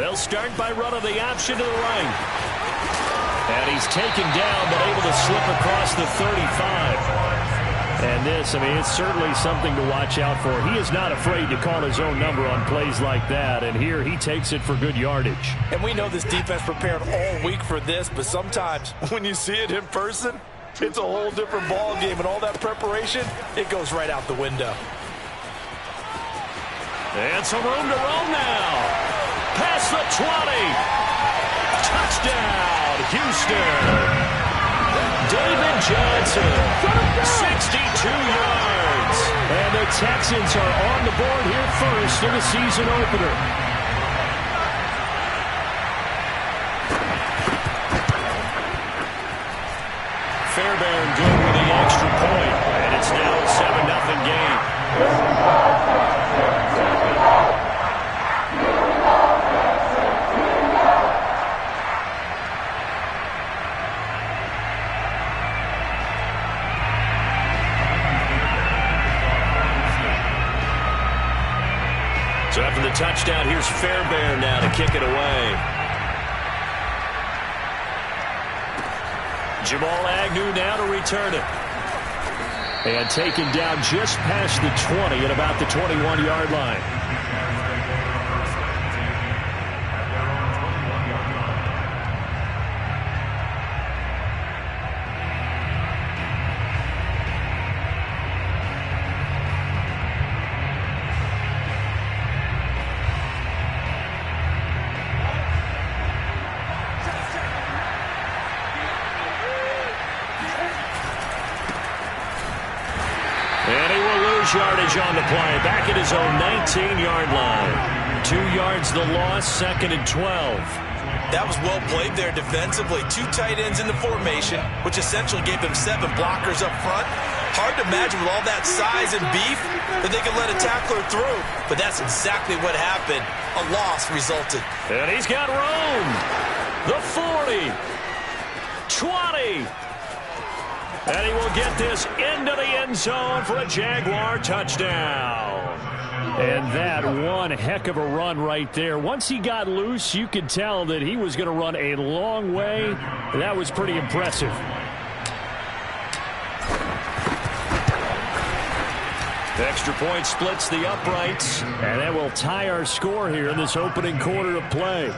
They'll start by running the option to the right. And he's taken down, but able to slip across the 35. And this, I mean, it's certainly something to watch out for. He is not afraid to call his own number on plays like that. And here he takes it for good yardage. And we know this defense prepared all week for this, but sometimes when you see it in person, it's a whole different ball game. And all that preparation, it goes right out the window. And some room to roam now. Past the 20. Touchdown, Houston. David Johnson, 62 yards. And the Texans are on the board here first in the season opener. Fairbairn good with the extra point. And it's now a 7-0 game. So after the touchdown, here's Fairbairn now to kick it away. Jamal Agnew now to return it. And taken down just past the 20 at about the 21-yard line. Yardage on the play, back at his own 19-yard line. 2 yards the loss, 2nd and 12. That was well played there defensively. 2 tight ends in the formation, which essentially gave them 7 blockers up front. Hard to imagine with all that size and beef that they could let a tackler through. But that's exactly what happened. A loss resulted. And he's got room. The 40. 20. And he will get this into the end zone for a Jaguar touchdown. And that one heck of a run right there. Once he got loose, you could tell that he was going to run a long way. That was pretty impressive. The extra point splits the uprights. And that will tie our score here in this opening quarter of play.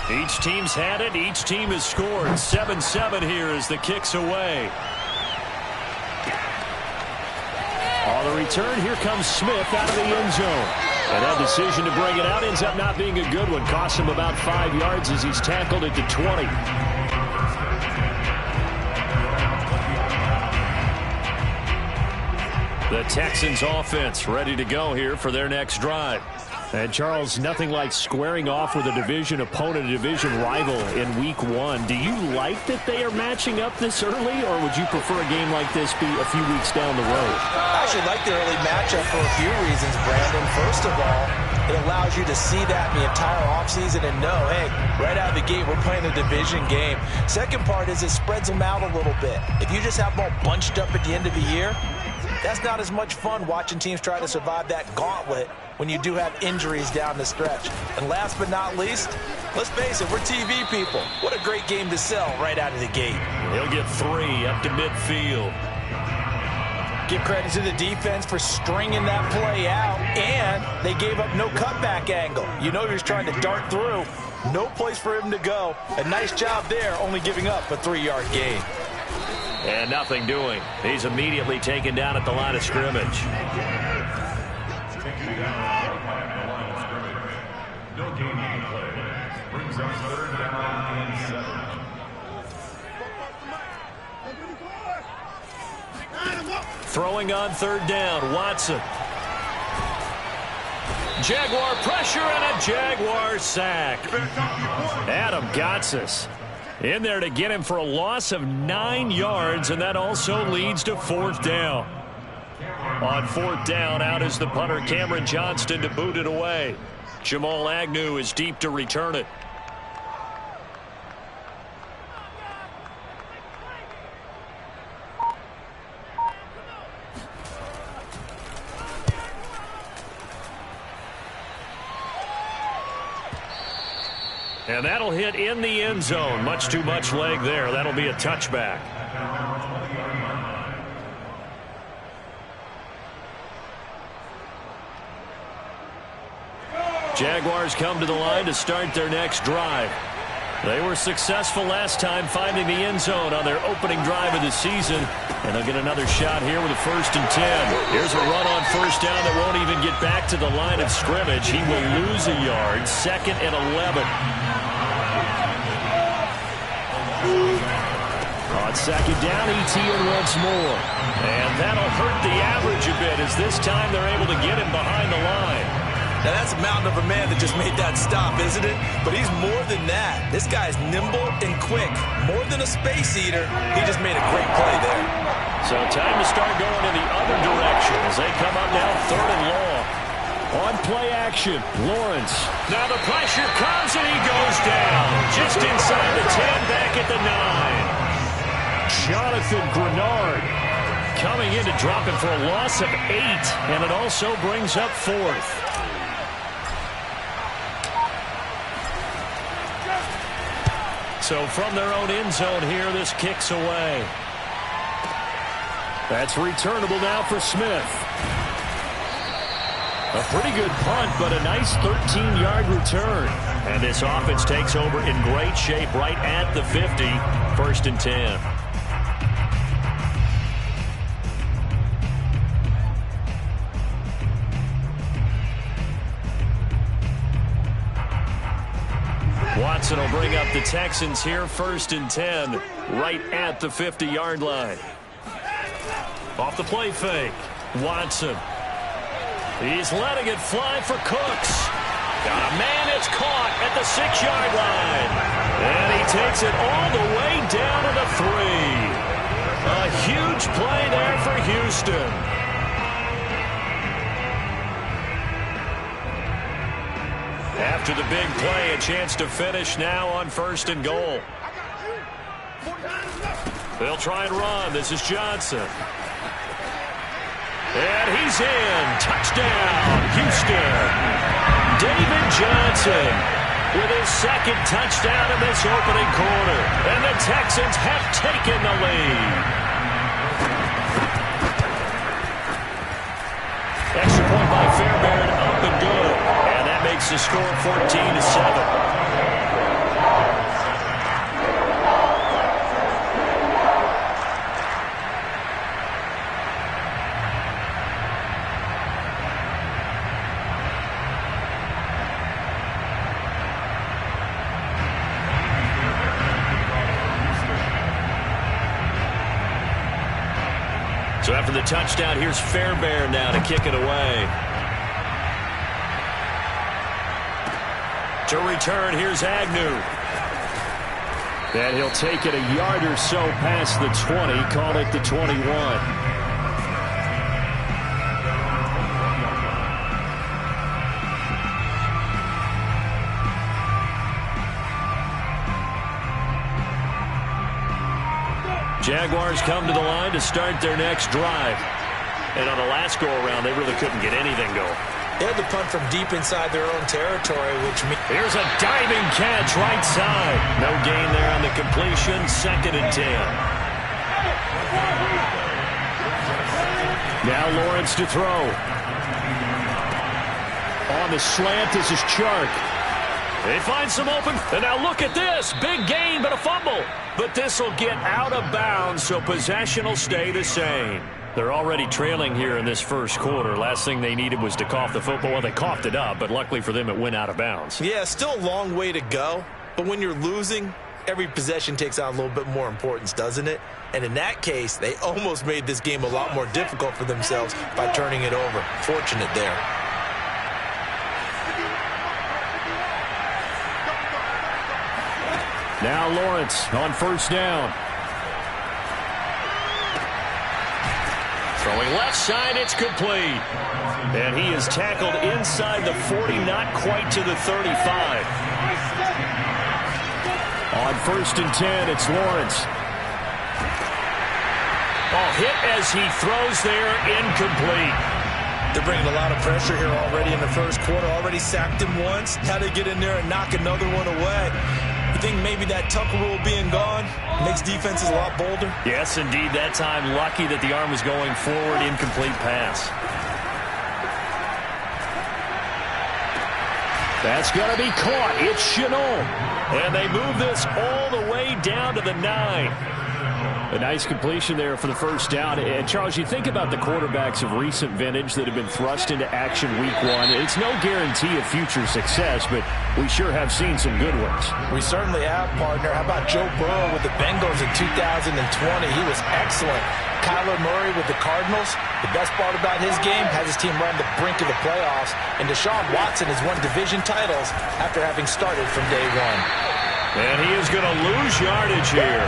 Each team's had it. Each team has scored. 7-7 here as the kick's away. On the return, here comes Smith out of the end zone. And that decision to bring it out ends up not being a good one. Costs him about 5 yards as he's tackled at the 20. The Texans offense ready to go here for their next drive. And, Charles, nothing like squaring off with a division opponent, a division rival in Week 1. Do you like that they are matching up this early, or would you prefer a game like this be a few weeks down the road? I actually like the early matchup for a few reasons, Brandon. First of all, it allows you to see that in the entire offseason and know, hey, right out of the gate, we're playing a division game. Second part is it spreads them out a little bit. If you just have them all bunched up at the end of the year, that's not as much fun watching teams try to survive that gauntlet when you do have injuries down the stretch. And last but not least, let's face it, we're TV people. What a great game to sell right out of the gate. He'll get 3 up to midfield. Give credit to the defense for stringing that play out, and they gave up no cutback angle. You know he was trying to dart through. No place for him to go. A nice job there, only giving up a 3-yard gain. And nothing doing. He's immediately taken down at the line of scrimmage. No gain on the play. Brings up 3rd down and 7. Throwing on 3rd down, Watson. Jaguar pressure and a Jaguar sack. Adam Gotsis. In there to get him for a loss of 9 yards, and that also leads to 4th down. On 4th down, out is the punter Cameron Johnston to boot it away. Jamal Agnew is deep to return it. And that'll hit in the end zone. Much too much leg there. That'll be a touchback. Jaguars come to the line to start their next drive. They were successful last time finding the end zone on their opening drive of the season. And they'll get another shot here with a 1st and 10. Here's a run on 1st down that won't even get back to the line of scrimmage. He will lose a yard. 2nd and 11. On 2nd down, ETN once more. And that'll hurt the average a bit as this time they're able to get him behind the line. Now, that's a mountain of a man that just made that stop, isn't it? But he's more than that. This guy's nimble and quick. More than a space eater, he just made a great play there. So time to start going in the other direction as they come up now 3rd and long. On play action, Lawrence. Now the pressure comes and he goes down. Just inside the 10, back at the 9. Jonathan Grenard coming in to drop him for a loss of 8. And it also brings up 4th. So from their own end zone here, this kicks away. That's returnable now for Smith. A pretty good punt, but a nice 13-yard return. And this offense takes over in great shape right at the 50. 1st and 10. Watson will bring up the Texans here. 1st and 10, right at the 50-yard line. Off the play fake, Watson. He's letting it fly for Cooks. Got a man, it's caught at the 6-yard line. And he takes it all the way down to the 3. A huge play there for Houston. After the big play, a chance to finish now on 1st and goal. They'll try and run. This is Johnson. And he's in. Touchdown, Houston. David Johnson with his 2nd touchdown in this opening quarter. And the Texans have taken the lead. Extra point by Fairbairn, up and good. And that makes the score 14-7. So after the touchdown, here's Fairbairn now to kick it away. To return, here's Agnew. And he'll take it a yard or so past the 20, call it the 21. Jaguars come to the line to start their next drive. And on the last go-around, they really couldn't get anything going. They had to punt from deep inside their own territory, which means... Here's a diving catch right side. No gain there on the completion. 2nd and 10. Now Lawrence to throw. On the slant, this is Chark. They find some open, and now look at this. Big gain, but a fumble. But this will get out of bounds, so possession will stay the same. They're already trailing here in this first quarter. Last thing they needed was to cough the football. Well, they coughed it up, but luckily for them, it went out of bounds. Yeah, still a long way to go. But when you're losing, every possession takes on a little bit more importance, doesn't it? And in that case, they almost made this game a lot more difficult for themselves by turning it over. Fortunate there. Now Lawrence on first down. Throwing left side, it's complete. And he is tackled inside the 40, not quite to the 35. On first and 10, it's Lawrence. Oh, hit as he throws there, incomplete. They're bringing a lot of pressure here already in the first quarter. Already sacked him once. Had to get in there and knock another one away. You think maybe that Tucker rule being gone makes defenses a lot bolder? Yes, indeed. That time, lucky that the arm was going forward, incomplete pass. That's going to be caught. It's Chenault. And they move this all the way down to the 9. A nice completion there for the first down. And, Charles, you think about the quarterbacks of recent vintage that have been thrust into action week 1. It's no guarantee of future success, but we sure have seen some good ones. We certainly have, partner. How about Joe Burrow with the Bengals in 2020? He was excellent. Kyler Murray with the Cardinals. The best part about his game, has his team right on the brink of the playoffs. And Deshaun Watson has won division titles after having started from day 1. And he is going to lose yardage here.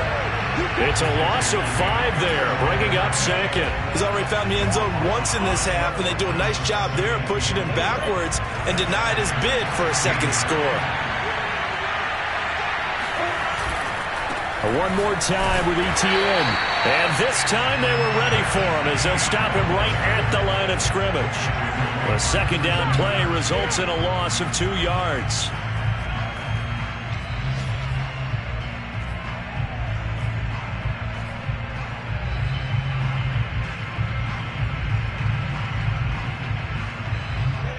It's a loss of 5 there, bringing up second. He's already found the end zone once in this half, and they do a nice job there of pushing him backwards and denied his bid for a second score. One more time with Etienne. And this time they were ready for him as they'll stop him right at the line of scrimmage. A second down play results in a loss of 2 yards.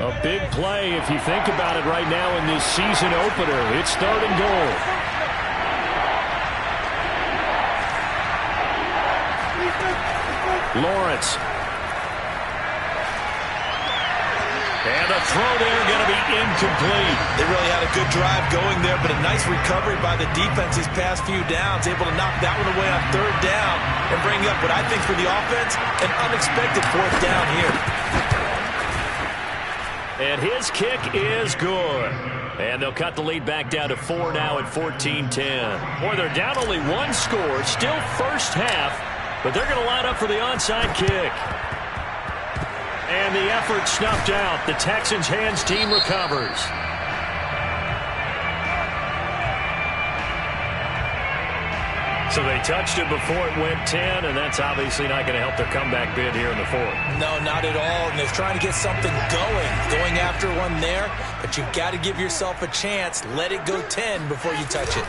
A big play if you think about it right now in this season opener. It's 3rd and goal. Lawrence. And the throw there going to be incomplete. They really had a good drive going there, but a nice recovery by the defense these past few downs. Able to knock that one away on 3rd down and bring up what I think for the offense, an unexpected 4th down here. And his kick is good. And they'll cut the lead back down to 4 now at 14-10. Boy, they're down only 1 score. Still first half, but they're going to line up for the onside kick. And the effort snuffed out. The Texans' hands team recovers. So they touched it before it went 10, and that's obviously not going to help their comeback bid here in the 4th. No, not at all. And they're trying to get something going after one there. But you've got to give yourself a chance. Let it go 10 before you touch it.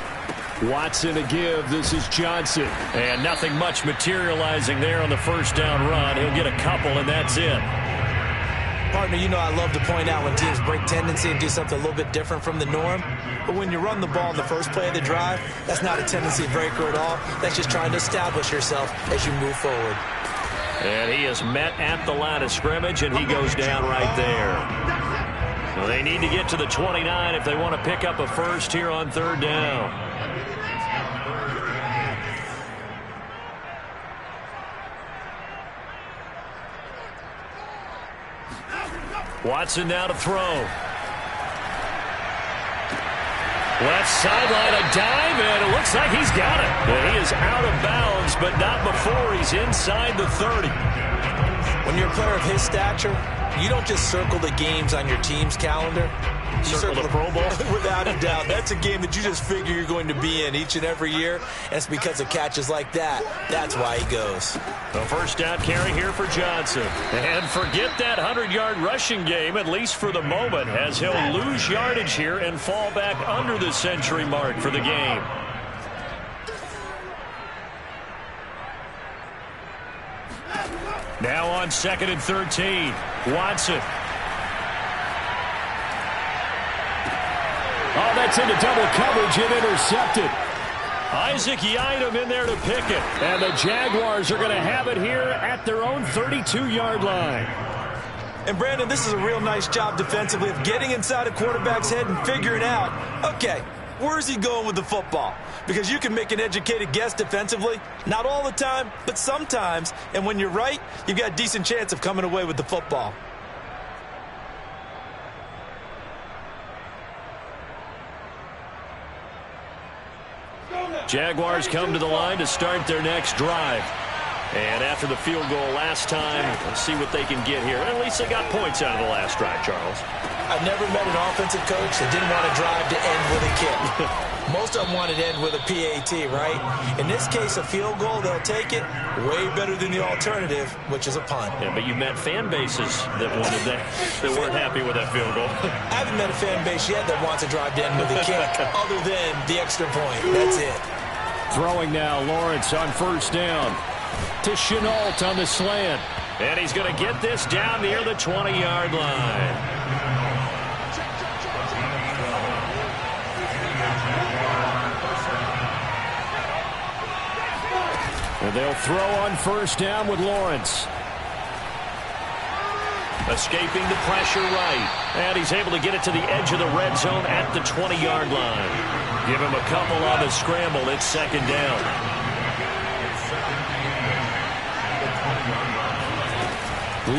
Watson to give. This is Johnson. And nothing much materializing there on the first down run. He'll get a couple, and that's it. Partner, you know I love to point out when teams break tendency and do something a little bit different from the norm. But when you run the ball in the first play of the drive, that's not a tendency breaker at all. That's just trying to establish yourself as you move forward. And he is met at the line of scrimmage, and he goes down right there. Well, they need to get to the 29 if they want to pick up a first here on 3rd down. Watson now to throw. Left sideline, a dive, and it looks like he's got it. And he is out of bounds, but not before he's inside the 30. When you're a player of his stature, you don't just circle the games on your team's calendar. You circle the Pro Bowl? Without a doubt. That's a game that you just figure you're going to be in each and every year. And it's because of catches like that. That's why he goes. The first down carry here for Johnson. And forget that 100-yard rushing game, at least for the moment, as he'll lose yardage here and fall back under the century mark for the game. Now on 2nd and 13. Watson. Oh, that's into double coverage and intercepted. Isaac Yiadom in there to pick it. And the Jaguars are going to have it here at their own 32-yard line. And, Brandon, this is a real nice job defensively of getting inside a quarterback's head and figuring out, okay, where's he going with the football? Because you can make an educated guess defensively. Not all the time, but sometimes. And when you're right, you've got a decent chance of coming away with the football. Jaguars come to the line to start their next drive. And after the field goal last time, let's see what they can get here. At least they got points out of the last drive, Charles. I've never met an offensive coach that didn't want to drive to end with a kick. Most of them wanted to end with a PAT, right? In this case, a field goal, they'll take it. Way better than the alternative, which is a punt. Yeah, but you met fan bases that wanted that weren't happy with that field goal. I haven't met a fan base yet that wants to drive to end with a kick other than the extra point. That's it. Throwing now, Lawrence on first down. To Chenault on the slant. And he's going to get this down near the 20-yard line. And they'll throw on first down with Lawrence. Escaping the pressure right. And he's able to get it to the edge of the red zone at the 20-yard line. Give him a couple on the scramble. It's second down.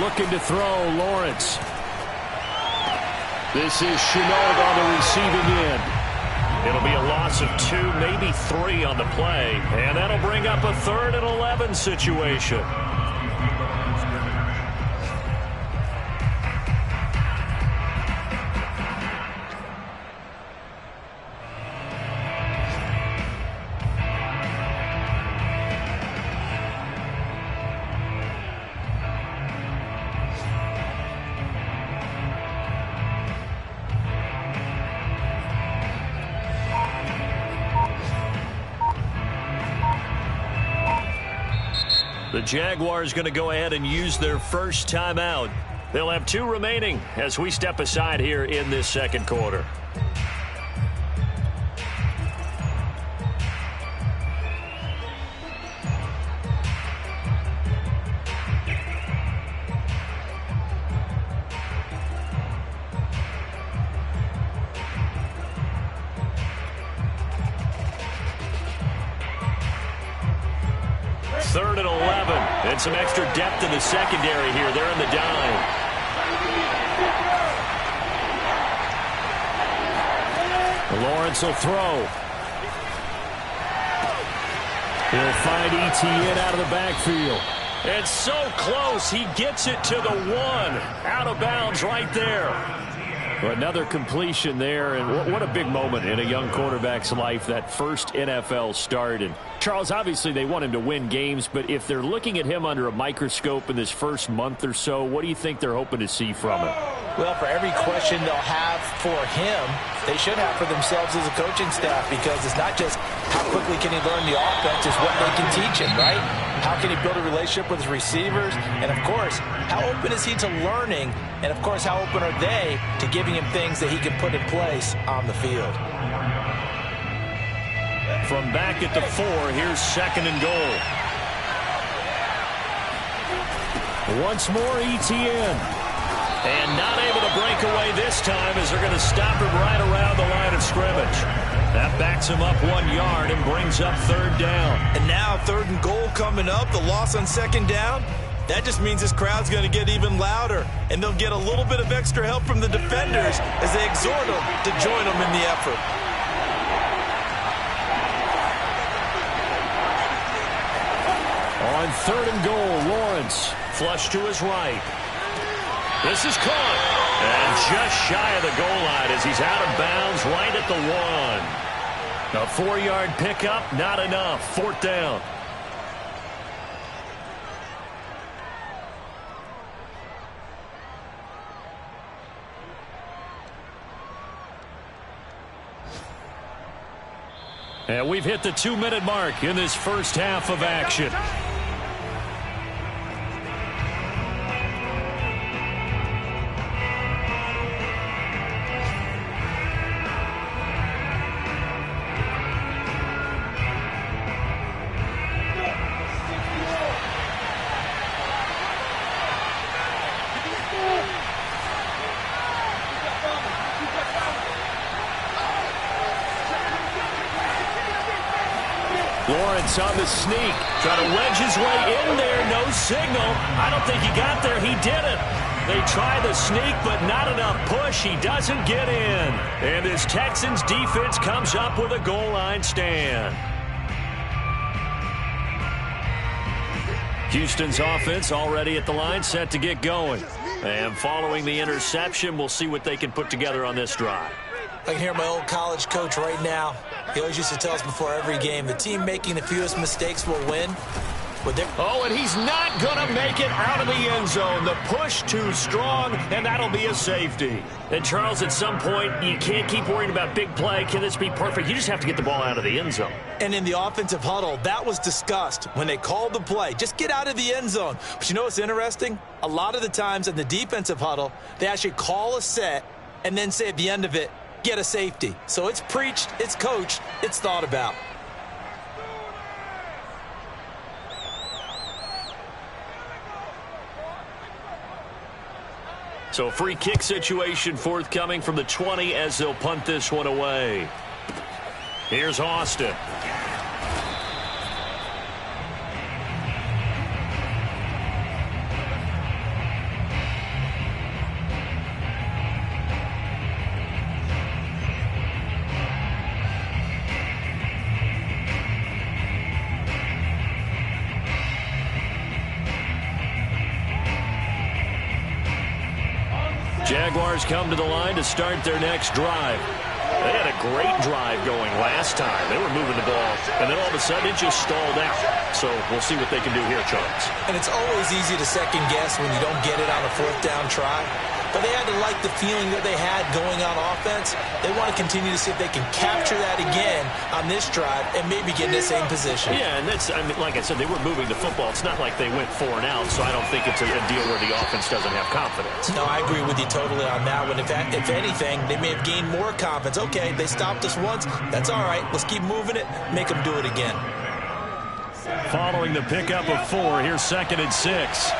Looking to throw, Lawrence. This is Chenault on the receiving end. It'll be a loss of 2, maybe 3 on the play. And that'll bring up a 3rd and 11 situation. The Jaguars going to go ahead and use their first timeout. They'll have 2 remaining as we step aside here in this second quarter. Third and 11. And some extra depth in the secondary here. They're in the dime. Lawrence will throw. He'll find Etienne out of the backfield. It's so close. He gets it to the 1. Out of bounds right there. Another completion there, and what a big moment in a young quarterback's life, that first NFL start. And Charles, obviously they want him to win games, but if they're looking at him under a microscope in this first month or so, what do you think they're hoping to see from him? Well, for every question they'll have for him, they should have for themselves as a coaching staff, because it's not just how quickly can he learn the offense, it's what they can teach him, right? How can he build a relationship with his receivers? And, of course, how open is he to learning? And, of course, how open are they to giving him things that he can put in place on the field? From back at the 4, here's second and goal. Once more, Etienne. And not able to break away this time as they're going to stop him right around the line of scrimmage. That backs him up 1 yard and brings up third down. And now third and goal coming up, the loss on second down. That just means this crowd's going to get even louder, and they'll get a little bit of extra help from the defenders as they exhort them to join them in the effort. On third and goal, Lawrence. Flush to his right. This is caught. And just shy of the goal line as he's out of bounds right at the 1. A 4-yard pickup, not enough. Fourth down. And we've hit the 2-minute mark in this first half of action. Lawrence on the sneak. Trying to wedge his way in there. No signal. I don't think he got there. He didn't. They try the sneak, but not enough push. He doesn't get in. And this Texans defense comes up with a goal line stand. Houston's offense already at the line, set to get going. And following the interception, we'll see what they can put together on this drive. I can hear my old college coach right now. He always used to tell us before every game, the team making the fewest mistakes will win. Oh, and he's not going to make it out of the end zone. The push too strong, and that'll be a safety. And, Charles, at some point, you can't keep worrying about big play. Can this be perfect? You just have to get the ball out of the end zone. And in the offensive huddle, that was discussed when they called the play. Just get out of the end zone. But you know what's interesting? A lot of the times in the defensive huddle, they actually call a set and then say at the end of it, get a safety. So it's preached, it's coached, it's thought about. So a free kick situation forthcoming from the 20 as they'll punt this one away. Here's Austin. Jaguars come to the line to start their next drive. They had a great drive going last time. They were moving the ball, and then all of a sudden it just stalled out. So we'll see what they can do here, Charles. And it's always easy to second guess when you don't get it on a fourth down try. But they had to like the feeling that they had going on offense. They want to continue to see if they can capture that again on this drive and maybe get in the same position. Yeah, and that's, I mean, like I said, they were moving the football. It's not like they went 4 and out, so I don't think it's a deal where the offense doesn't have confidence. No, I agree with you totally on that one. If anything, they may have gained more confidence. Okay, they stopped us once. That's all right. Let's keep moving it. Make them do it again. Following the pickup of 4, here's 2nd and 6.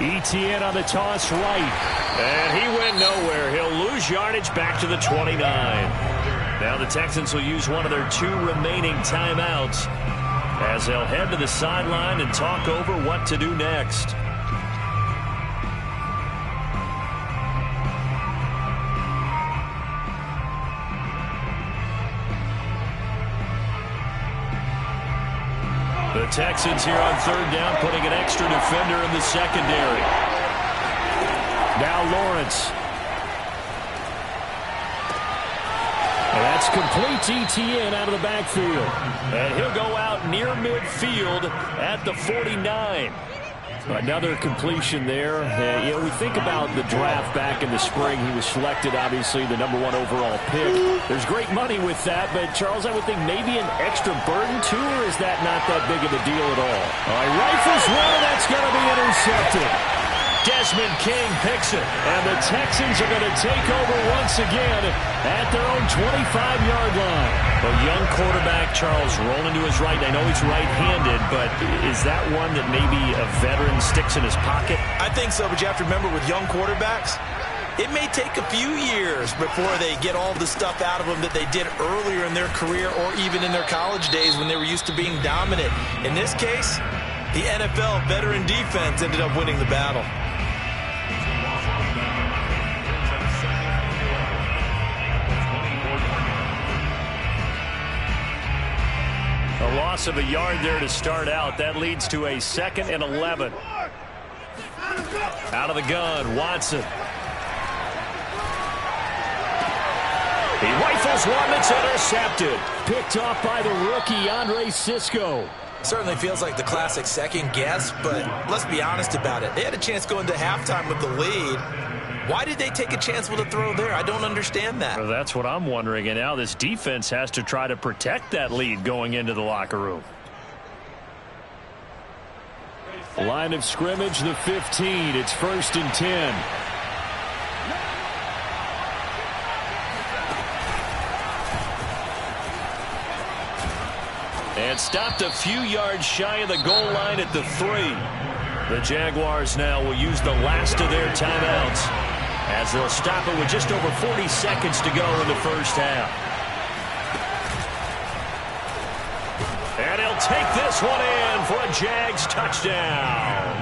Etienne on the toss right. And he went nowhere. He'll lose yardage back to the 29. Now the Texans will use one of their 2 remaining timeouts as they'll head to the sideline and talk over what to do next. The Texans here on 3rd down, putting an extra defender in the secondary. Now Lawrence. And that's complete to Etienne out of the backfield. And he'll go out near midfield at the 49. Another completion there. You know, we think about the draft back in the spring. He was selected, obviously, the #1 overall pick. There's great money with that, but, Charles, I would think maybe an extra burden, too, or is that not that big of a deal at all? All right, rifles one, that's going to be intercepted. Desmond King picks it, and the Texans are going to take over once again at their own 25-yard line. A young quarterback, Charles, rolling to his right. I know he's right-handed, but is that one that maybe a veteran sticks in his pocket? I think so, but you have to remember with young quarterbacks, it may take a few years before they get all the stuff out of them that they did earlier in their career or even in their college days when they were used to being dominant. In this case, the NFL veteran defense ended up winning the battle. A loss of a yard there to start out. That leads to a 2nd and 11. Out of the gun, Watson. He rifles one that's intercepted. Picked off by the rookie, Andre Cisco. Certainly feels like the classic second guess, but let's be honest about it. They had a chance going to halftime with the lead. Why did they take a chance with a throw there? I don't understand that. Well, that's what I'm wondering. And now this defense has to try to protect that lead going into the locker room. Line of scrimmage, the 15. It's 1st and 10. And stopped a few yards shy of the goal line at the 3. The Jaguars now will use the last of their timeouts as they'll stop it with just over 40 seconds to go in the first half. And he'll take this one in for a Jags touchdown.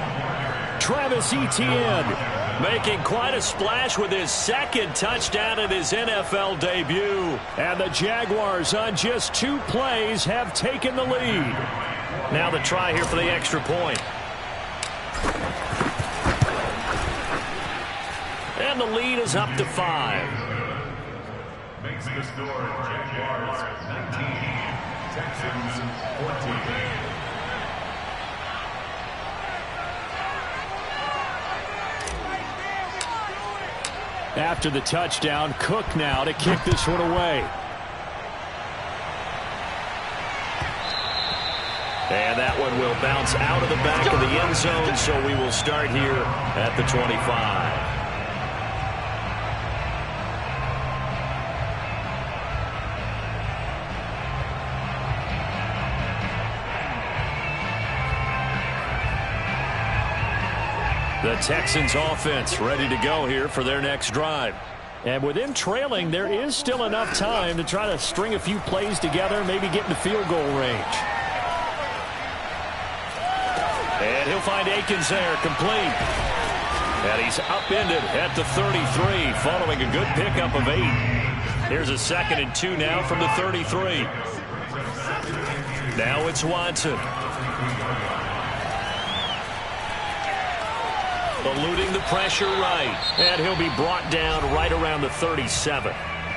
Travis Etienne making quite a splash with his second touchdown in his NFL debut. And the Jaguars on just 2 plays have taken the lead. Now the try here for the extra point. And the lead is up to 5. Makes the score Jaguars 19, Texans 14. After the touchdown, Cook now to kick this one away. And that one will bounce out of the back of the end zone, so we will start here at the 25. The Texans offense ready to go here for their next drive. And with them trailing, there is still enough time to try to string a few plays together, maybe get into field goal range. And he'll find Akins there, complete. And he's upended at the 33, following a good pickup of 8. Here's a 2nd and 2 now from the 33. Now it's Watson. Eluding the pressure right. And he'll be brought down right around the 37.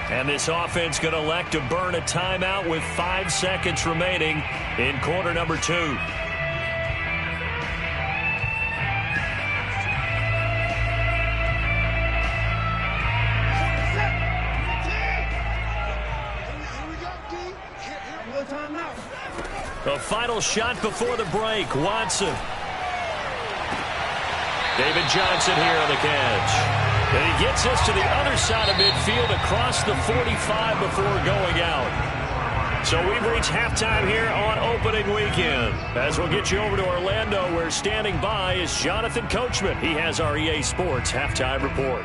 And this offense going to elect to burn a timeout with 5 seconds remaining in quarter number 2. The final shot before the break. Watson. David Johnson here on the catch. And he gets us to the other side of midfield across the 45 before going out. So we've reached halftime here on opening weekend. As we'll get you over to Orlando, where standing by is Jonathan Coachman. He has our EA Sports halftime report.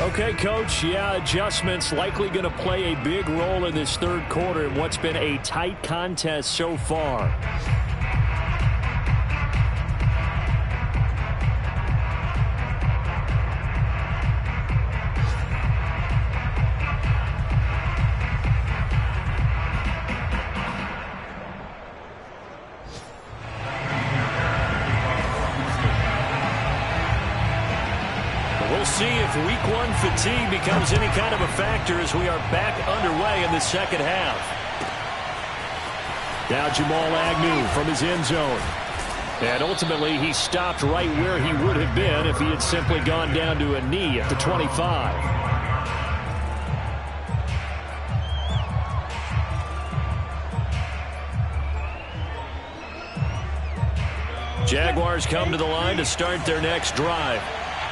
Okay, Coach, adjustments likely going to play a big role in this third quarter in what's been a tight contest so far. See if week 1 fatigue becomes any kind of a factor as we are back underway in the second half. Now Jamal Agnew from his end zone. And ultimately he stopped right where he would have been if he had simply gone down to a knee at the 25. Jaguars come to the line to start their next drive.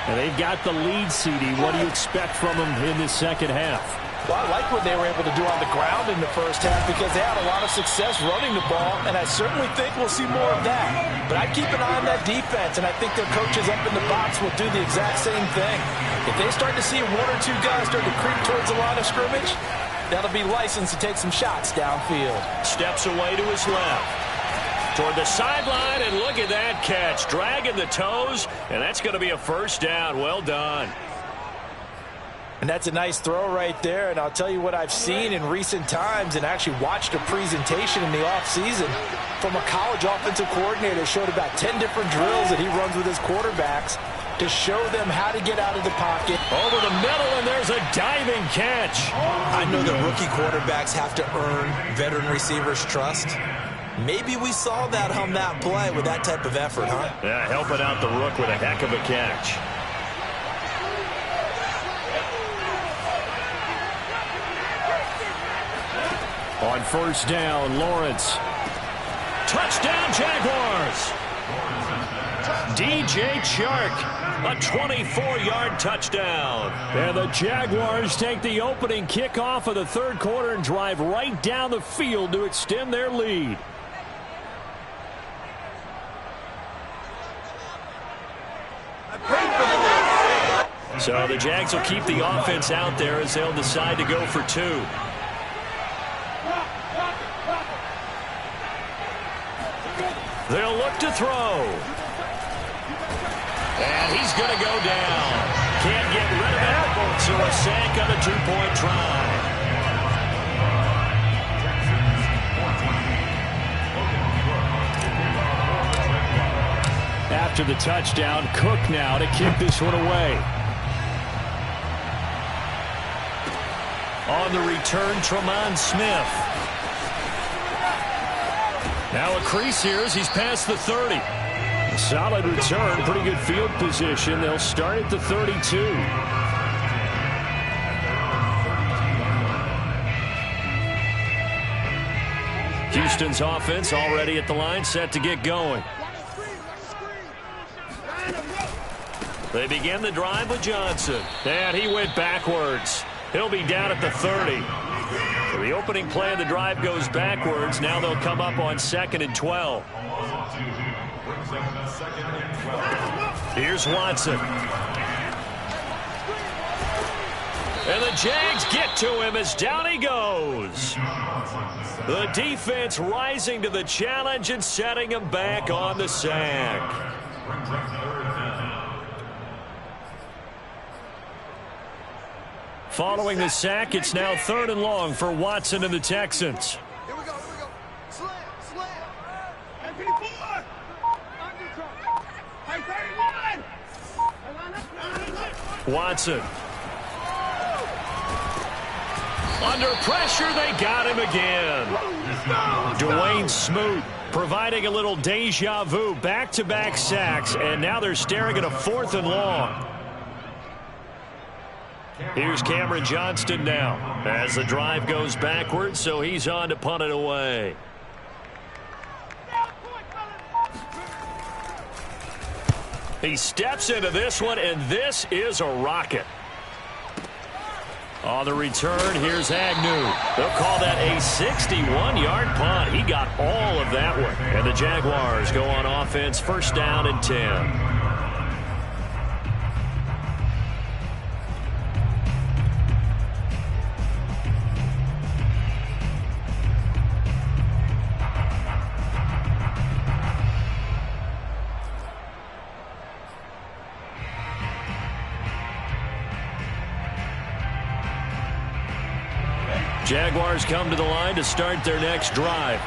And they've got the lead, CD. What do you expect from them in this second half? Well, I like what they were able to do on the ground in the first half because they had a lot of success running the ball, and I certainly think we'll see more of that. But I keep an eye on that defense, and I think their coaches up in the box will do the exact same thing. If they start to see 1 or 2 guys start to creep towards the line of scrimmage, that'll be licensed to take some shots downfield. Steps away to his left. Toward the sideline, and look at that catch. Dragging the toes, and that's going to be a first down. Well done. And that's a nice throw right there. And I'll tell you what I've seen in recent times and actually watched a presentation in the offseason from a college offensive coordinator. Showed about 10 different drills that he runs with his quarterbacks to show them how to get out of the pocket. Over the middle, and there's a diving catch. I know that rookie quarterbacks have to earn veteran receivers' trust. Maybe we saw that on that play with that type of effort, huh? Yeah, helping out the rook with a heck of a catch. On first down, Lawrence. Touchdown, Jaguars. DJ Chark, a 24-yard touchdown. And the Jaguars take the opening kickoff of the third quarter and drive right down the field to extend their lead. So the Jags will keep the offense out there as they'll decide to go for 2. They'll look to throw. And he's going to go down. Can't get rid of it, so a sack on the two-point try. After the touchdown, Cook now to kick this one away. On the return, Tremont Smith. Now a crease here as he's past the 30. A solid return, pretty good field position. They'll start at the 32. Houston's offense already at the line, set to get going. They begin the drive with Johnson. And he went backwards. He'll be down at the 30. So the opening play of the drive goes backwards. Now they'll come up on 2nd and 12. Here's Watson. And the Jags get to him as down he goes. The defense rising to the challenge and setting him back on the sack. Following the sack, it's now 3rd and long for Watson and the Texans. Here we go. Slam. Watson. Under pressure, they got him again. Dwayne Smoot providing a little deja vu, back-to-back sacks, and now they're staring at a 4th and long. Here's Cameron Johnston now as the drive goes backwards, so he's on to punt it away. He steps into this one, and this is a rocket. On the return, here's Agnew. They'll call that a 61-yard punt. He got all of that one. And the Jaguars go on offense, 1st down and 10. Jaguars come to the line to start their next drive.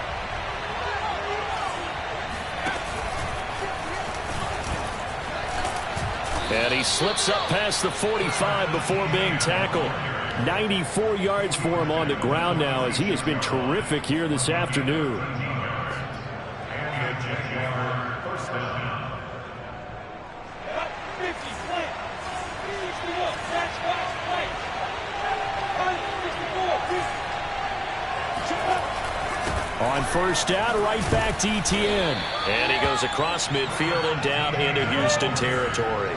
And he slips up past the 45 before being tackled. 94 yards for him on the ground now as he has been terrific here this afternoon. On 1st down, right back to Etienne. And he goes across midfield and down into Houston territory.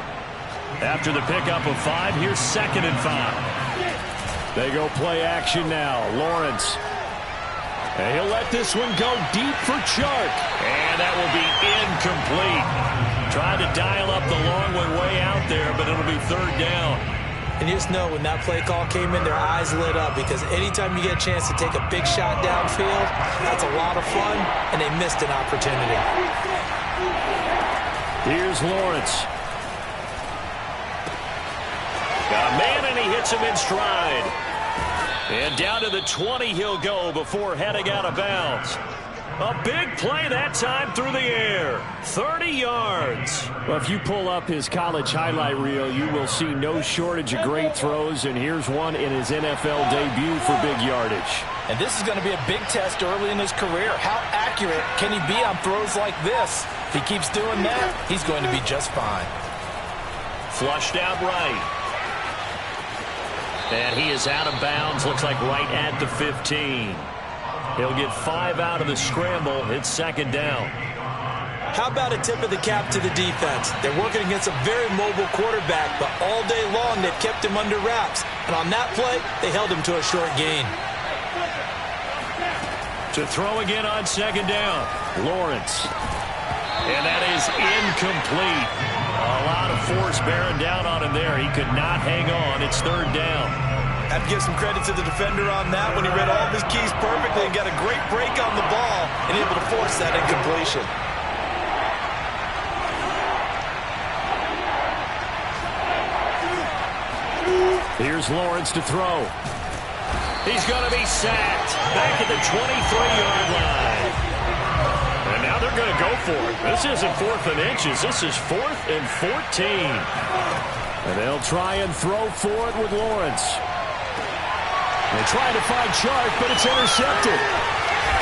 After the pickup of 5, here's 2nd and 5. They go play action now. Lawrence. And he'll let this one go deep for Chark. And that will be incomplete. Tried to dial up the long one way out there, but it'll be 3rd down. And you just know when that play call came in, their eyes lit up because anytime you get a chance to take a big shot downfield, that's a lot of fun, and they missed an opportunity. Here's Lawrence. Got a man, and he hits him in stride. And down to the 20 he'll go before heading out of bounds. A big play that time through the air. 30 yards. Well, if you pull up his college highlight reel, you will see no shortage of great throws, and here's one in his NFL debut for big yardage. And this is going to be a big test early in his career. How accurate can he be on throws like this? If he keeps doing that, he's going to be just fine. Flushed out right. And he is out of bounds, looks like right at the 15. He'll get 5 out of the scramble. It's 2nd down. How about a tip of the cap to the defense? They're working against a very mobile quarterback, but all day long they've kept him under wraps. And on that play, they held him to a short gain. To throw again on 2nd down. Lawrence. And that is incomplete. A lot of force bearing down on him there. He could not hang on. It's 3rd down. Have to give some credit to the defender on that when he read all of his keys perfectly and got a great break on the ball and able to force that incompletion. Here's Lawrence to throw. He's going to be sacked back at the 23-yard line. And now they're going to go for it. This isn't 4th and inches. This is 4th and 14. And they'll try and throw for it with Lawrence. They try to find Chark, but it's intercepted.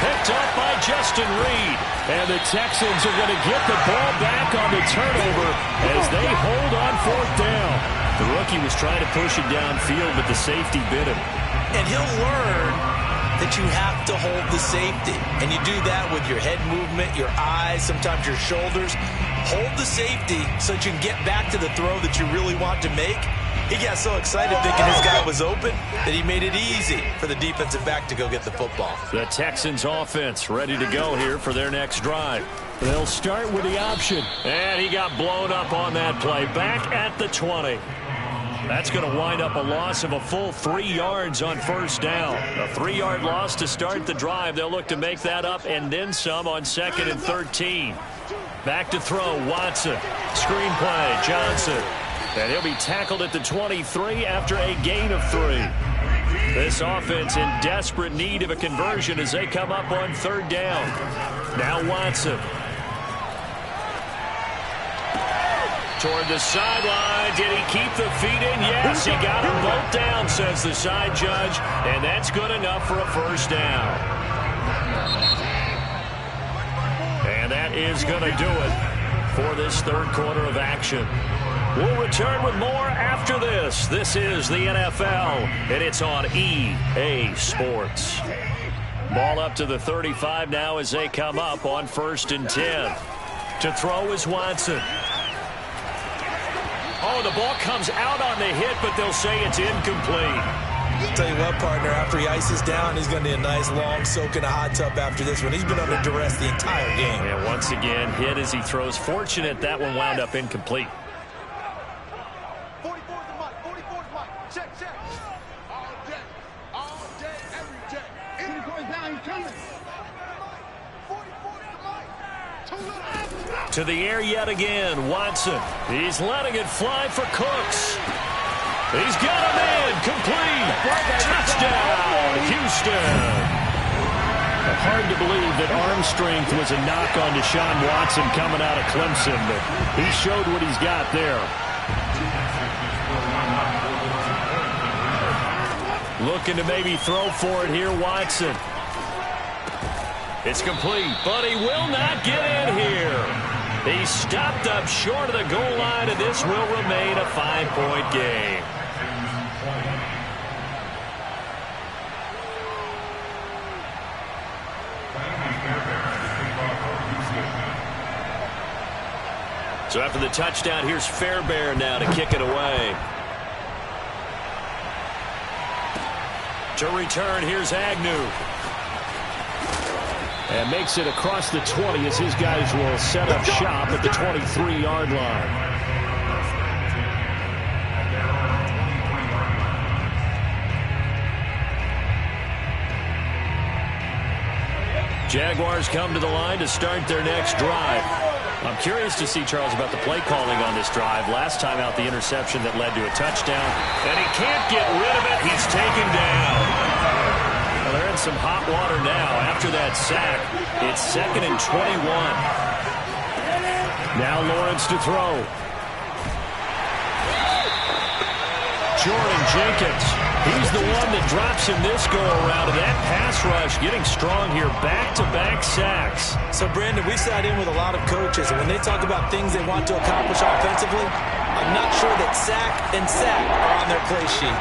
Picked up by Justin Reed. And the Texans are going to get the ball back on the turnover as they hold on 4th down. The rookie was trying to push it downfield, but the safety bit him. And he'll learn that you have to hold the safety. And you do that with your head movement, your eyes, sometimes your shoulders. Hold the safety so that you can get back to the throw that you really want to make. He got so excited thinking his guy was open that he made it easy for the defensive back to go get the football. The Texans offense ready to go here for their next drive. They'll start with the option. And he got blown up on that play. Back at the 20. That's going to wind up a loss of a full 3 yards on 1st down. A 3-yard loss to start the drive. They'll look to make that up and then some on 2nd and 13. Back to throw, Watson. Screen play, Johnson. And he'll be tackled at the 23 after a gain of 3. This offense in desperate need of a conversion as they come up on 3rd down. Now Watson. Toward the sideline. Did he keep the feet in? Yes, he got them both down, says the side judge. And that's good enough for a 1st down. And that is going to do it for this 3rd quarter of action. We'll return with more after this. This is the NFL, and it's on EA Sports. Ball up to the 35 now as they come up on 1st and 10. To throw is Watson. Oh, the ball comes out on the hit, but they'll say it's incomplete. Tell you what, partner, after he ices down, he's going to need a nice long soak in a hot tub after this one. He's been under duress the entire game. And once again, hit as he throws. Fortunate that one wound up incomplete. 44's the mic. 44's the mic. Check, check. All day, every day. Any going down, he's coming. 44's the mic. Too little. To the air yet again, Watson. He's letting it fly for Cooks. He's got him in. Complete. Touchdown, Houston. Hard to believe that arm strength was a knock on Deshaun Watson coming out of Clemson, but he showed what he's got there. Looking to maybe throw for it here, Watson. It's complete, but he will not get in here. He stopped up short of the goal line, and this will remain a 5-point game. So after the touchdown, here's Fairbairn now to kick it away. To return, here's Agnew. And makes it across the 20 as his guys will set up shop at the 23-yard line. Jaguars come to the line to start their next drive. I'm curious to see, Charles, about the play calling on this drive. Last time out, the interception that led to a touchdown. And he can't get rid of it. He's taken down. Well, they're in some hot water now. After that sack, it's 2nd and 21. Now Lawrence to throw. Jordan Jenkins. He's the one that drops him this go-around. And that pass rush getting strong here. Back-to-back sacks. So, Brandon, we sat in with a lot of coaches, and when they talk about things they want to accomplish offensively, I'm not sure that sack and sack are on their play sheet.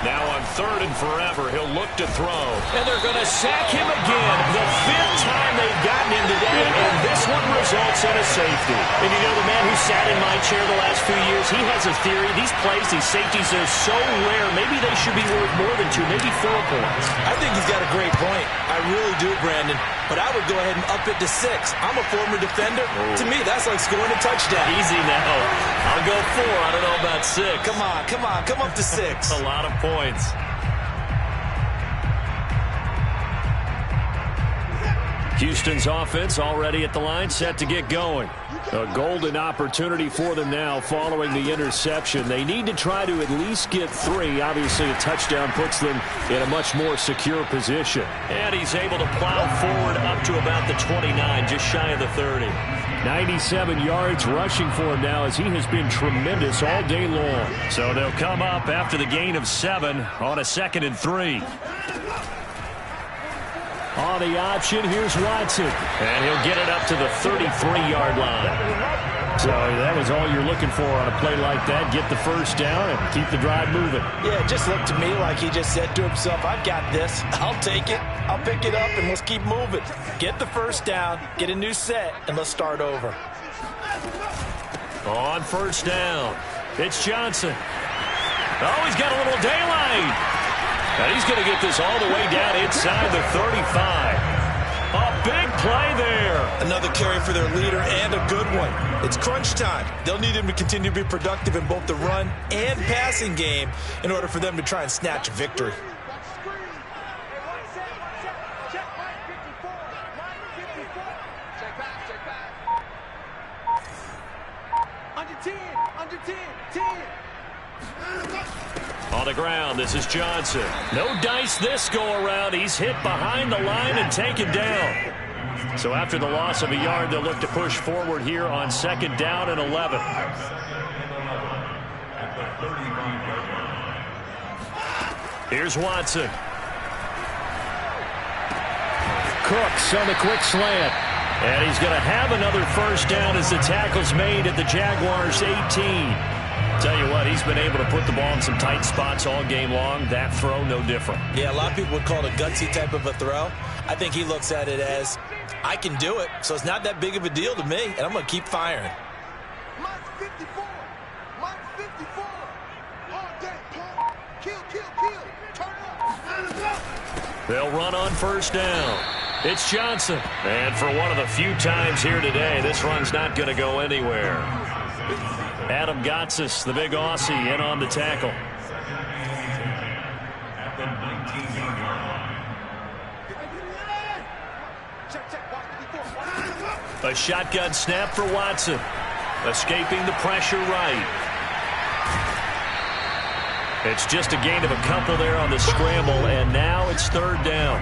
Now on 3rd and forever, he'll look to throw. And they're going to sack him again. The 5th time they've gotten him today, and this one results in a safety. And you know, the man who sat in my chair the last few years, he has a theory. These plays, these safeties are so rare. Maybe they should be worth more than 2, maybe 4 points. I think he's got a great point. I really do, Brandon. But I would go ahead and up it to 6. I'm a former defender. To me, that's like scoring a touchdown. Easy now. I'll go 4. I don't know about 6. Come on. Come up to 6. A lot of points. Houston's offense already at the line, set to get going. A golden opportunity for them now following the interception. They need to try to at least get 3. Obviously, a touchdown puts them in a much more secure position. And he's able to plow forward up to about the 29, just shy of the 30. 97 yards rushing for him now as he has been tremendous all day long. So they'll come up after the gain of 7 on a 2nd and 3. On the option, here's Watson. And he'll get it up to the 33-yard line. So that was all you're looking for on a play like that. Get the first down and keep the drive moving. Yeah, it just looked to me like he just said to himself, I've got this. I'll take it. I'll pick it up, and let's keep moving. Get the first down, get a new set, and let's start over. On first down, it's Johnson. Oh, he's got a little daylight. And he's going to get this all the way down inside the 35. A big play there. Another carry for their leader and a good one. It's crunch time. They'll need him to continue to be productive in both the run and passing game in order for them to try and snatch a victory. On the ground, this is Johnson. No dice this go-around. He's hit behind the line and taken down. So after the loss of a yard, they'll look to push forward here on 2nd down and 11. Here's Watson. Cooks on the quick slant. And he's going to have another first down as the tackle's made at the Jaguars' 18. Tell you what, he's been able to put the ball in some tight spots all game long. That throw, no different. Yeah, a lot of people would call it a gutsy type of a throw. I think he looks at it as, I can do it, so it's not that big of a deal to me, and I'm going to keep firing. Mike 54. Mike 54. All day, pump. Kill, kill, kill. Turn up. They'll run on first down. It's Johnson. And for one of the few times here today, this run's not going to go anywhere. Adam Gotsis, the big Aussie, in on the tackle. A shotgun snap for Watson. Escaping the pressure right. It's just a gain of a couple there on the scramble, and now it's 3rd down.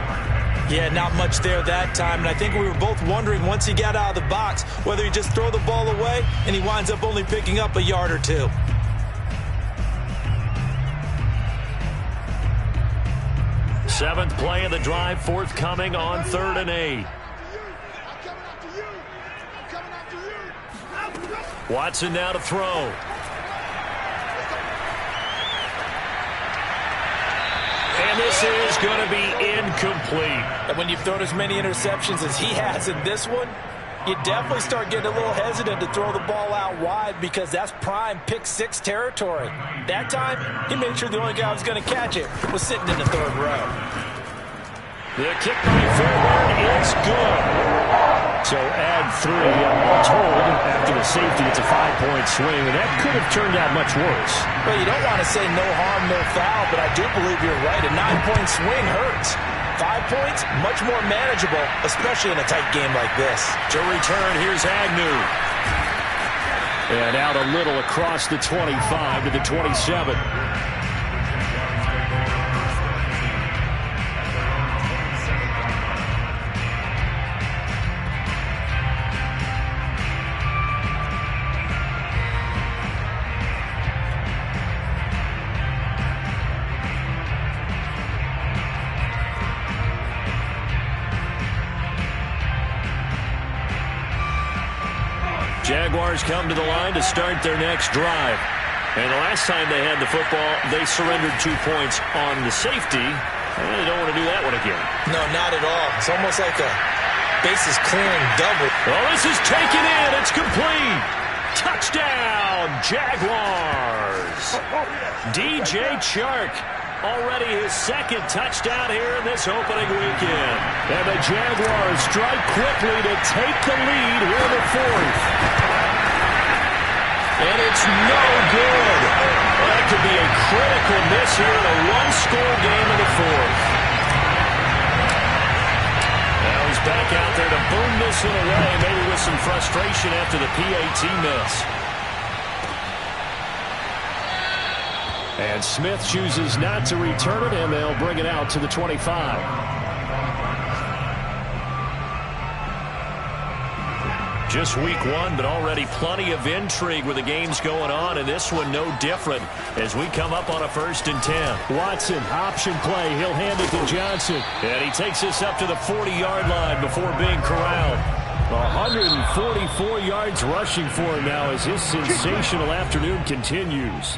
Yeah, not much there that time, and I think we were both wondering once he got out of the box whether he just throw the ball away and he winds up only picking up a yard or 2. Seventh play of the drive, forthcoming on 3rd and 8. Watson now to throw. And this is going to be incomplete. And when you've thrown as many interceptions as he has in this one, you definitely start getting a little hesitant to throw the ball out wide because that's prime pick 6 territory. That time, he made sure the only guy who was going to catch it was sitting in the 3rd row. The kick by Fairbairn is good. So add 3, all told, after the safety, it's a 5-point swing, and that could have turned out much worse. Well, you don't want to say no harm, no foul, but I do believe you're right. A 9-point swing hurts. 5 points, much more manageable, especially in a tight game like this. To return, here's Agnew. And out a little across the 25 to the 27. Jaguars come to the line to start their next drive. And the last time they had the football, they surrendered 2 points on the safety. And they don't want to do that one again. No, not at all. It's almost like a bases clearing double. Well, this is taken in. It's complete. Touchdown, Jaguars. DJ Chark. Already his 2nd touchdown here in this opening weekend. And the Jaguars strike quickly to take the lead here in the 4th. And it's no good. Well, that could be a critical miss here in a one-score game in the 4th. Now he's back out there to boom this one away, maybe with some frustration after the PAT miss. And Smith chooses not to return it, and they'll bring it out to the 25. Just week one, but already plenty of intrigue with the games going on, and this one no different as we come up on a 1st and 10. Watson, option play. He'll hand it to Johnson. And he takes this up to the 40-yard line before being corralled. 144 yards rushing for him now as his sensational afternoon continues.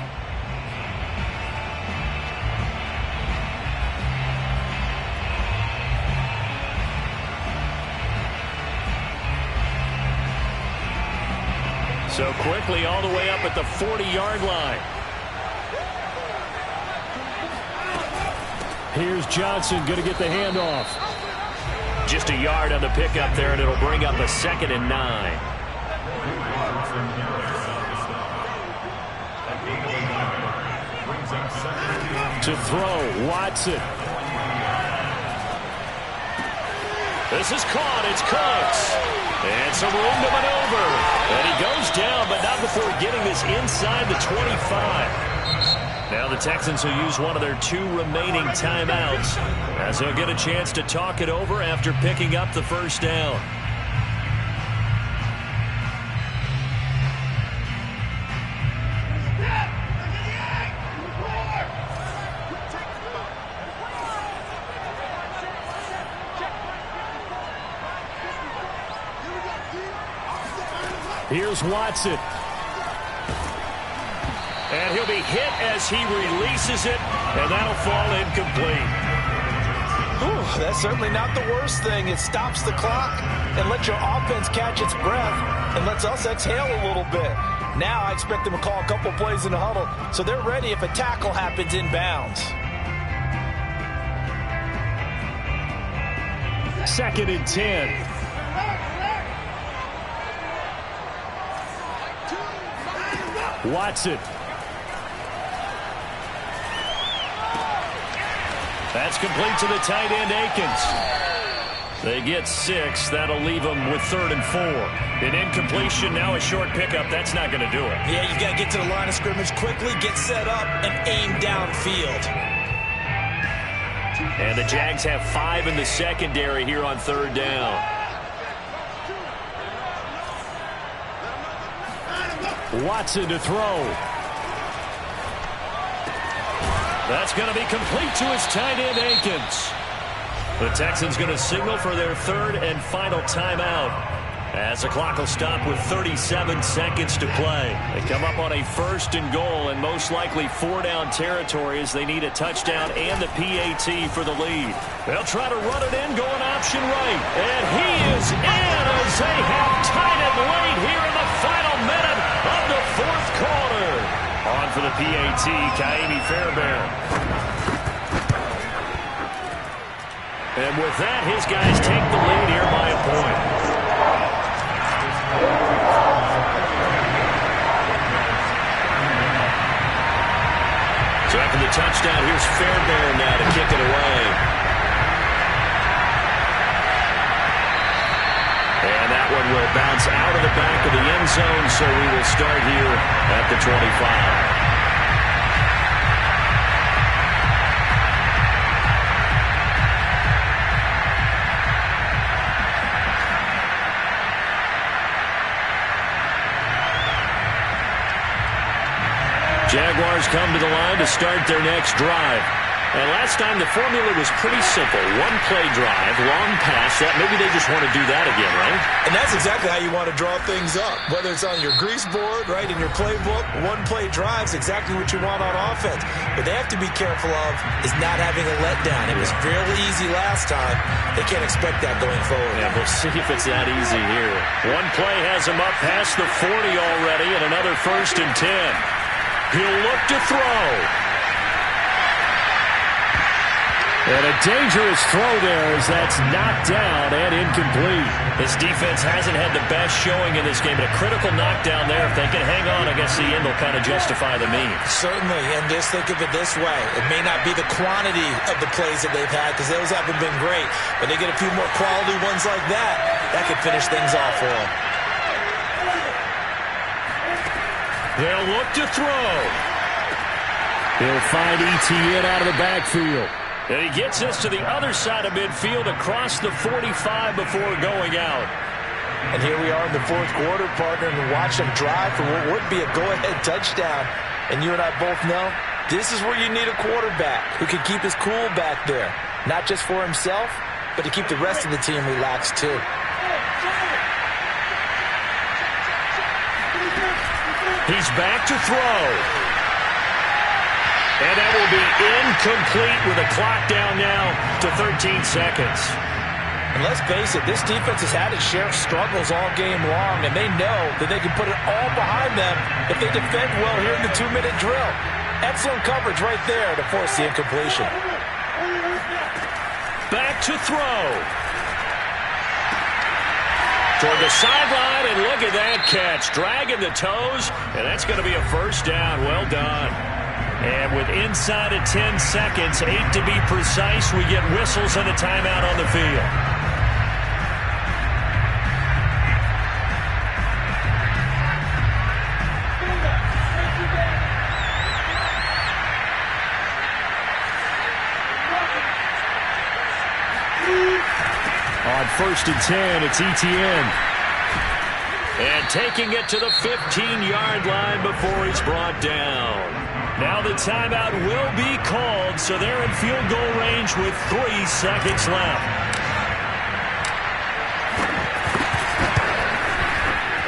So quickly all the way up at the 40-yard line. Here's Johnson going to get the handoff. Just a yard on the pickup there, and it'll bring up a 2nd and 9. To throw, Watson. This is caught. It's Cooks. And some room to maneuver. And he goes down, but not before getting this inside the 25. Now the Texans will use one of their 2 remaining timeouts as they'll get a chance to talk it over after picking up the 1st down. Here's Watson. And he'll be hit as he releases it, and that'll fall incomplete. Ooh, that's certainly not the worst thing. It stops the clock and lets your offense catch its breath and lets us exhale a little bit. Now I expect them to call a couple plays in the huddle so they're ready if a tackle happens inbounds. 2nd and 10. Watson. That's complete to the tight end, Akins. They get 6. That'll leave them with 3rd and 4. An incompletion, now a short pickup. That's not going to do it. Yeah, you got to get to the line of scrimmage quickly, get set up, and aim downfield. And the Jags have 5 in the secondary here on 3rd down. Watson to throw. That's going to be complete to his tight end, Akins. The Texans going to signal for their 3rd and final timeout as the clock will stop with 37 seconds to play. They come up on a 1st and goal and most likely 4-down territory as they need a touchdown and the PAT for the lead. They'll try to run it in, going option right. And he is in as they have tied it late here in the final minute of the 4th quarter. On for the PAT, Kaimi Fairbairn. And with that, his guys take the lead here by a point. So after the touchdown, here's Fairbairn now to kick it away. And that one will bounce out of the back of the end zone, so we will start here at the 25. Jaguars come to the line to start their next drive. And last time the formula was pretty simple. 1-play drive, long pass. That maybe they just want to do that again, right? And that's exactly how you want to draw things up. Whether it's on your grease board, right, in your playbook, 1-play drive is exactly what you want on offense. What they have to be careful of is not having a letdown. It was fairly easy last time. They can't expect that going forward. Yeah, we'll see if it's that easy here. 1 play has him up past the 40 already, and another 1st and 10. He'll look to throw. And a dangerous throw there as that's knocked down and incomplete. This defense hasn't had the best showing in this game, but a critical knockdown there. If they can hang on, I guess the end will kind of justify the means. Certainly, and just think of it this way. It may not be the quantity of the plays that they've had because those haven't been great, but they get a few more quality ones like that. That could finish things off for them. They'll look to throw. He'll find ETN out of the backfield. And he gets us to the other side of midfield across the 45 before going out. And here we are in the fourth quarter, partner, and watch them drive for what would be a go-ahead touchdown. And you and I both know this is where you need a quarterback who can keep his cool back there. Not just for himself, but to keep the rest of the team relaxed too. He's back to throw. And that will be incomplete with a clock down now to 13 seconds. And let's face it, this defense has had its share of struggles all game long, and they know that they can put it all behind them if they defend well here in the 2-minute drill. Excellent coverage right there to force the incompletion. Back to throw. Toward the sideline, and look at that catch. Dragging the toes, and that's going to be a first down. Well done. And with inside of 10 seconds, 8 to be precise, we get whistles and a timeout on the field. On 1st and 10, it's ETN. And taking it to the 15-yard line before he's brought down. Now the timeout will be called, so they're in field goal range with 3 seconds left.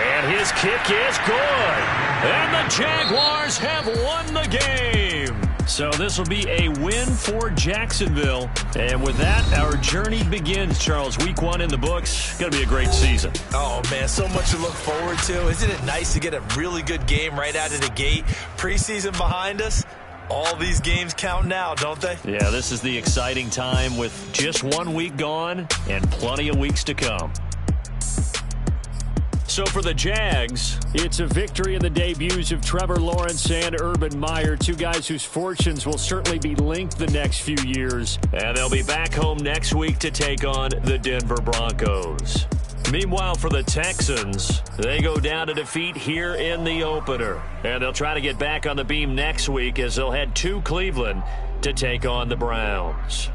And his kick is good. And the Jaguars have won the game. So this will be a win for Jacksonville. And with that, our journey begins, Charles. Week 1 in the books. Going to be a great season. Oh, man, so much to look forward to. Isn't it nice to get a really good game right out of the gate? Preseason behind us. All these games count now, don't they? Yeah, this is the exciting time with just 1 week gone and plenty of weeks to come. So for the Jags, it's a victory in the debuts of Trevor Lawrence and Urban Meyer, 2 guys whose fortunes will certainly be linked the next few years. And they'll be back home next week to take on the Denver Broncos. Meanwhile, for the Texans, they go down to defeat here in the opener. And they'll try to get back on the beam next week as they'll head to Cleveland to take on the Browns.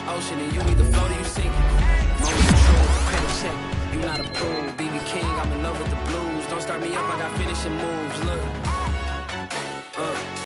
Ocean and you either float or you sink. Moment control, credit check. You not approved. BB King, I'm in love with the blues. Don't start me up, I got finishing moves. Look.